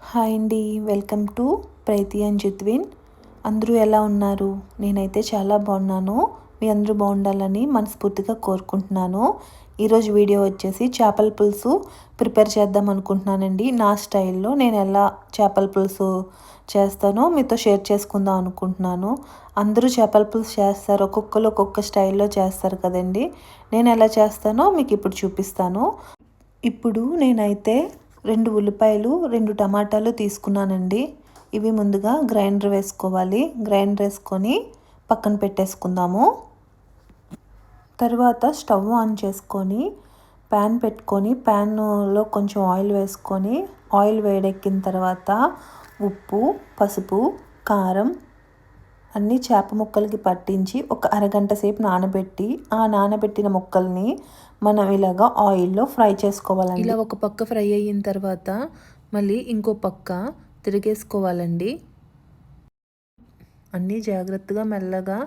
Hi అండి, welcome to Preethi and జిత్విన్. అందరూ ఎలా ఉన్నారు? నేనైతే చాలా బాగున్నాను. మీ అందరూ బాగుండాలని మనస్ఫూర్తిగా కోరుకుంటున్నాను. ఈరోజు వీడియో వచ్చేసి చేపల పులుసు ప్రిపేర్ చేద్దాం అనుకుంటున్నానండి. నా స్టైల్లో నేను ఎలా చేపల పులుసు చేస్తానో మీతో షేర్ చేసుకుందాం అనుకుంటున్నాను. అందరూ చేపల పులుసు చేస్తారు, ఒక్కొక్కరు ఒక్కొక్క స్టైల్లో చేస్తారు కదండి. నేను ఎలా చేస్తానో మీకు ఇప్పుడు చూపిస్తాను. ఇప్పుడు నేనైతే 2 ఉల్లిపాయలు 2 టమాటాలు తీసుకున్నానండి. ఇవి ముందుగా గ్రైండర్ వేసుకోవాలి. గ్రైండర్ వేసుకొని పక్కన పెట్టేసుకుందాము. తర్వాత స్టవ్ ఆన్ చేసుకొని ప్యాన్ పెట్టుకొని ప్యాన్లో కొంచెం ఆయిల్ వేసుకొని ఆయిల్ వేడెక్కిన తర్వాత ఉప్పు, పసుపు, కారం అన్నీ చేప ముక్కలకి పట్టించి ఒక అరగంట సేపు నానబెట్టి ఆ నానబెట్టిన ముక్కల్ని మనం ఇలాగా ఆయిల్లో ఫ్రై చేసుకోవాలండి. ఇలా ఒక పక్క ఫ్రై అయిన తర్వాత మళ్ళీ ఇంకో పక్క తిరిగేసుకోవాలండి. అన్నీ జాగ్రత్తగా మెల్లగా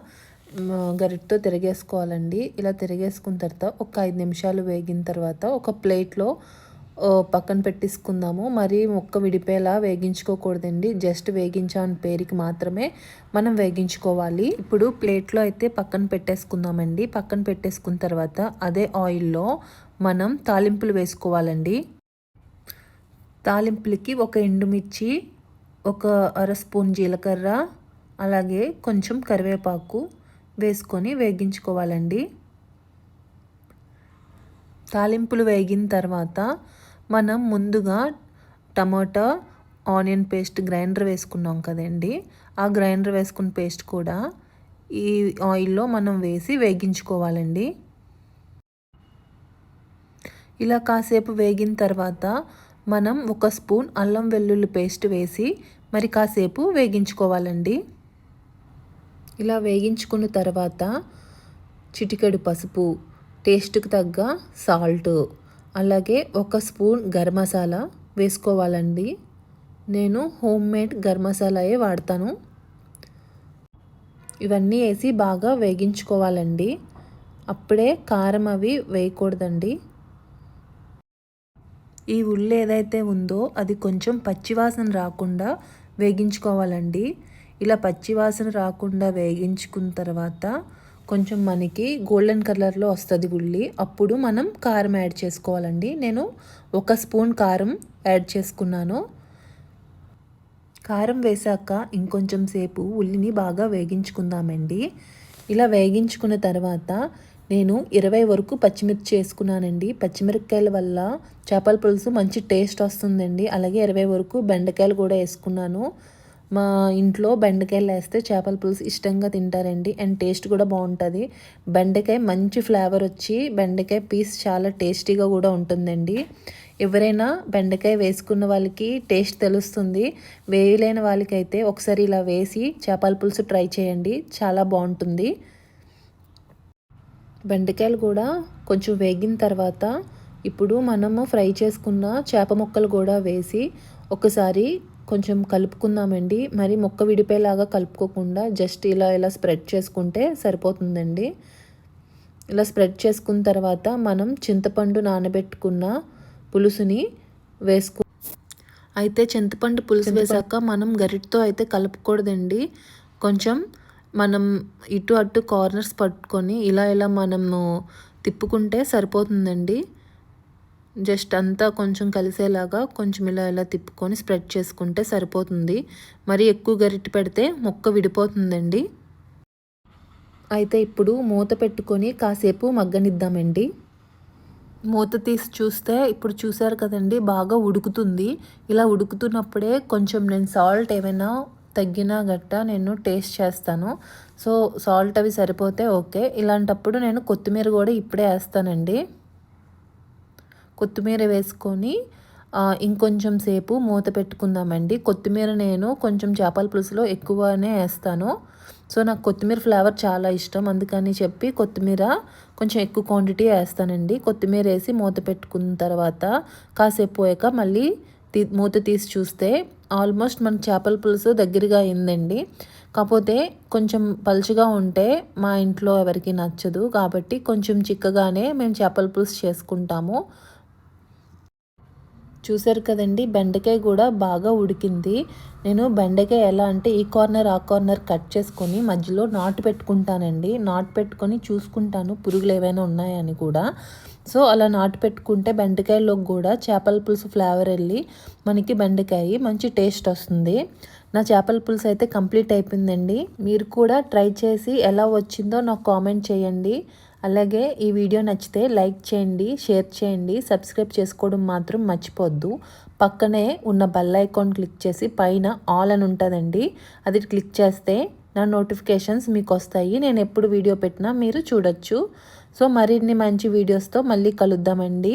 గరిటతో తిరిగేసుకోవాలండి. ఇలా తిరిగేసుకున్న తర్వాత ఒక 5 నిమిషాలు వేగిన తర్వాత ఒక ప్లేట్లో పక్కన పెట్టేసుకుందాము. మరి ముక్క విడిపోయేలా వేగించుకోకూడదండి. జస్ట్ వేగించామని పేరుకి మాత్రమే మనం వేగించుకోవాలి. ఇప్పుడు ప్లేట్లో అయితే పక్కన పెట్టేసుకుందామండి. పక్కన పెట్టేసుకున్న తర్వాత అదే ఆయిల్లో మనం తాలింపులు వేసుకోవాలండి. తాలింపులకి ఒక ఎండుమిర్చి, ఒక అర స్పూన్ జీలకర్ర, అలాగే కొంచెం కరివేపాకు వేసుకొని వేగించుకోవాలండి. తాలింపులు వేగిన తర్వాత మనం ముందుగా టమాటా ఆనియన్ పేస్ట్ గ్రైండర్ వేసుకున్నాం కదండి. ఆ గ్రైండర్ వేసుకున్న పేస్ట్ కూడా ఈ ఆయిల్లో మనం వేసి వేగించుకోవాలండి. ఇలా కాసేపు వేగిన తర్వాత మనం ఒక స్పూన్ అల్లం వెల్లుల్లి పేస్ట్ వేసి మరి కాసేపు వేగించుకోవాలండి. ఇలా వేగించుకున్న తర్వాత చిటికెడు పసుపు, టేస్ట్కి తగ్గ సాల్ట్, అలాగే ఒక స్పూన్ గరం మసాలా వేసుకోవాలండి. నేను హోమ్ మేడ్ గరం మసాలాయే వాడతాను. ఇవన్నీ వేసి బాగా వేగించుకోవాలండి. అప్పుడే కారం అవి వేయకూడదండి. ఈ ఉల్లి ఏదైతే ఉందో అది కొంచెం పచ్చివాసన రాకుండా వేగించుకోవాలండి. ఇలా పచ్చివాసన రాకుండా వేగించుకున్న తర్వాత కొంచెం మనకి గోల్డెన్ కలర్లో వస్తుంది ఉల్లి. అప్పుడు మనం కారం యాడ్ చేసుకోవాలండి. నేను ఒక స్పూన్ కారం యాడ్ చేసుకున్నాను. కారం వేసాక ఇంకొంచెం సేపు ఉల్లిని బాగా వేగించుకుందామండి. ఇలా వేగించుకున్న తర్వాత నేను 20 వరకు పచ్చిమిర్చి వేసుకున్నానండి. పచ్చిమిరపకాయల వల్ల చేపల పులుసు మంచి టేస్ట్ వస్తుందండి. అలాగే 20 వరకు బెండకాయలు కూడా వేసుకున్నాను. మా ఇంట్లో బెండకాయలు వేస్తే చేపల పులుసు ఇష్టంగా తింటారండి. అండ్ టేస్ట్ కూడా బాగుంటుంది. బెండకాయ మంచి ఫ్లేవర్ వచ్చి బెండకాయ పీస్ చాలా టేస్టీగా కూడా ఉంటుందండి. ఎవరైనా బెండకాయ వేసుకున్న వాళ్ళకి టేస్ట్ తెలుస్తుంది. వేయలేని వాళ్ళకైతే ఒకసారి ఇలా వేసి చేపల పులుసు ట్రై చేయండి, చాలా బాగుంటుంది. బెండకాయలు కూడా కొంచెం వేగిన తర్వాత ఇప్పుడు మనము ఫ్రై చేసుకున్న చేప ముక్కలు కూడా వేసి ఒకసారి కొంచెం కలుపుకుందామండి. మరి ముక్క విడిపోయేలాగా కలుపుకోకుండా జస్ట్ ఇలా స్ప్రెడ్ చేసుకుంటే సరిపోతుందండి. ఇలా స్ప్రెడ్ చేసుకున్న తర్వాత మనం చింతపండు నానబెట్టుకున్న పులుసుని అయితే చింతపండు పులుసు వేసాక మనం గరిటతో అయితే కలుపుకూడదండి. కొంచెం మనం ఇటు అటు కార్నర్స్ పట్టుకొని ఇలా మనము తిప్పుకుంటే సరిపోతుందండి. జస్ట్ అంతా కొంచెం కలిసేలాగా కొంచెం ఇలా తిప్పుకొని స్ప్రెడ్ చేసుకుంటే సరిపోతుంది. మరి ఎక్కువ గరిటె పెడితే ముక్క విడిపోతుందండి. అయితే ఇప్పుడు మూత పెట్టుకొని కాసేపు మగ్గనిద్దామండి. మూత తీసి చూస్తే ఇప్పుడు చూసారు కదండి, బాగా ఉడుకుతుంది. ఇలా ఉడుకుతున్నప్పుడే కొంచెం నేను సాల్ట్ ఏమైనా తగ్గినా గట్ట నేను టేస్ట్ చేస్తాను. సో సాల్ట్ అవి సరిపోతే ఓకే. ఇలాంటప్పుడు నేను కొత్తిమీర కూడా ఇప్పుడే వేస్తానండి. కొత్తిమీర వేసుకొని ఇంకొంచెం సేపు మూత పెట్టుకుందామండి. కొత్తిమీర నేను కొంచెం చేపల పులుసులో ఎక్కువనే వేస్తాను. సో నాకు కొత్తిమీర ఫ్లేవర్ చాలా ఇష్టం, అందుకని చెప్పి కొత్తిమీర కొంచెం ఎక్కువ క్వాంటిటీ వేస్తానండి. కొత్తిమీర వేసి మూత పెట్టుకున్న తర్వాత కాసేపు పోయాక మళ్ళీ మూత తీసి చూస్తే ఆల్మోస్ట్ మన చేపల పులుసు దగ్గరగా అయిందండి. కాకపోతే కొంచెం పలుచగా ఉంటే మా ఇంట్లో ఎవరికి నచ్చదు, కాబట్టి కొంచెం చిక్కగానే మేము చేపల పులుసు చేసుకుంటాము. చూసారు కదండి, బెండకాయ కూడా బాగా ఉడికింది. నేను బెండకాయ ఎలా అంటే ఈ కార్నర్ ఆ కార్నర్ కట్ చేసుకొని మధ్యలో నాటు పెట్టుకుంటానండి. నాటు పెట్టుకొని చూసుకుంటాను పురుగులు ఏవైనా ఉన్నాయని కూడా. సో అలా నాటు పెట్టుకుంటే బెండకాయలోకి కూడా చేపల పులుసు ఫ్లేవర్ వెళ్ళి మనకి బెండకాయ మంచి టేస్ట్ వస్తుంది. నా చేపల పులుసు అయితే కంప్లీట్ అయిపోయిందండి. మీరు కూడా ట్రై చేసి ఎలా వచ్చిందో నాకు కామెంట్ చేయండి. అలాగే ఈ వీడియో నచ్చితే లైక్ చేయండి, షేర్ చేయండి, సబ్స్క్రైబ్ చేసుకోవడం మాత్రం మర్చిపోద్దు. పక్కనే ఉన్న బెల్ ఐకాన్ క్లిక్ చేసి పైన ఆల్ అని ఉంటుందండి, అది క్లిక్ చేస్తే నా నోటిఫికేషన్స్ మీకు వస్తాయి. నేను ఎప్పుడు వీడియో పెట్టినా మీరు చూడొచ్చు. సో మరిన్ని మంచి వీడియోస్తో మళ్ళీ కలుద్దామండి.